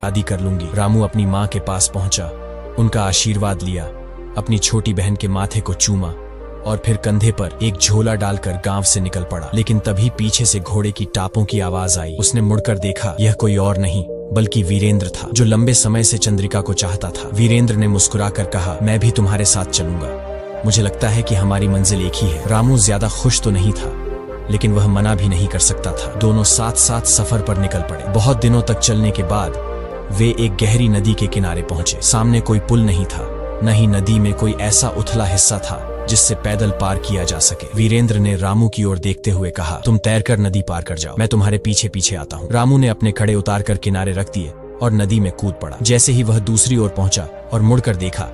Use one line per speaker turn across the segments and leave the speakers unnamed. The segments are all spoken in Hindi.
शादी कर लूंगी। रामू अपनी माँ के पास पहुंचा, उनका आशीर्वाद लिया, अपनी छोटी बहन के माथे को चूमा और फिर कंधे पर एक झोला डालकर गांव से निकल पड़ा। लेकिन तभी पीछे से घोड़े की टापों की आवाज आई। उसने मुड़कर देखा, यह कोई और नहीं बल्कि वीरेंद्र था, जो लंबे समय से चंद्रिका को चाहता था। वीरेंद्र ने मुस्कुराकर कहा, मैं भी तुम्हारे साथ चलूंगा, मुझे लगता है कि हमारी मंजिल एक ही है। रामू ज्यादा खुश तो नहीं था, लेकिन वह मना भी नहीं कर सकता था। दोनों साथ साथ सफर पर निकल पड़े। बहुत दिनों तक चलने के बाद वे एक गहरी नदी के किनारे पहुंचे। सामने कोई पुल नहीं था, न ही नदी में कोई ऐसा उथला हिस्सा था जिससे पैदल पार किया जा सके। वीरेंद्र ने रामू की ओर देखते हुए कहा, तुम तैरकर नदी पार कर जाओ, मैं तुम्हारे पीछे पीछे आता हूँ। रामू ने अपने खड़े उतारकर किनारे रख दिए और नदी में कूद पड़ा। जैसे ही वह दूसरी ओर पहुंचा और मुड़कर देखा,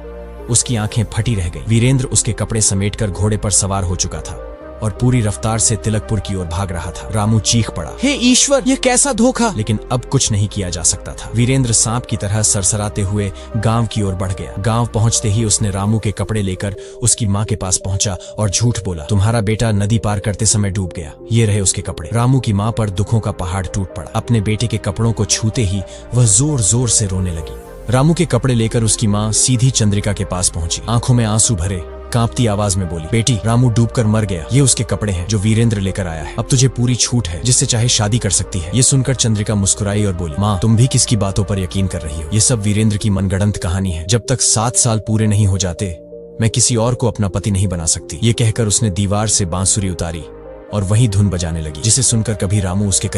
उसकी आंखें फटी रह गई। वीरेंद्र उसके कपड़े समेटकर घोड़े पर सवार हो चुका था और पूरी रफ्तार से तिलकपुर की ओर भाग रहा था। रामू चीख पड़ा, हे ईश्वर, यह कैसा धोखा! लेकिन अब कुछ नहीं किया जा सकता था। वीरेंद्र सांप की तरह सरसराते हुए गांव की ओर बढ़ गया। गांव पहुंचते ही उसने रामू के कपड़े लेकर उसकी माँ के पास पहुंचा और झूठ बोला, तुम्हारा बेटा नदी पार करते समय डूब गया, ये रहे उसके कपड़े। रामू की माँ पर दुखों का पहाड़ टूट पड़ा। अपने बेटे के कपड़ों को छूते ही वह जोर जोर से रोने लगी। रामू के कपड़े लेकर उसकी माँ सीधी चंद्रिका के पास पहुंची। आंखों में आंसू भरे कांपती आवाज में बोली, बेटी, रामू डूबकर मर गया, ये उसके कपड़े हैं जो वीरेंद्र लेकर आया है। अब तुझे पूरी छूट है, जिससे चाहे शादी कर सकती है। ये सुनकर चंद्रिका मुस्कुराई और बोली, माँ, तुम भी किसकी बातों पर यकीन कर रही हो? ये सब वीरेंद्र की मनगढ़ंत कहानी है। जब तक 7 साल पूरे नहीं हो जाते, मैं किसी और को अपना पति नहीं बना सकती। ये कहकर उसने दीवार से बांसुरी उतारी और वही धुन बजाने लगी, जिसे सुनकर कभी रामू उसके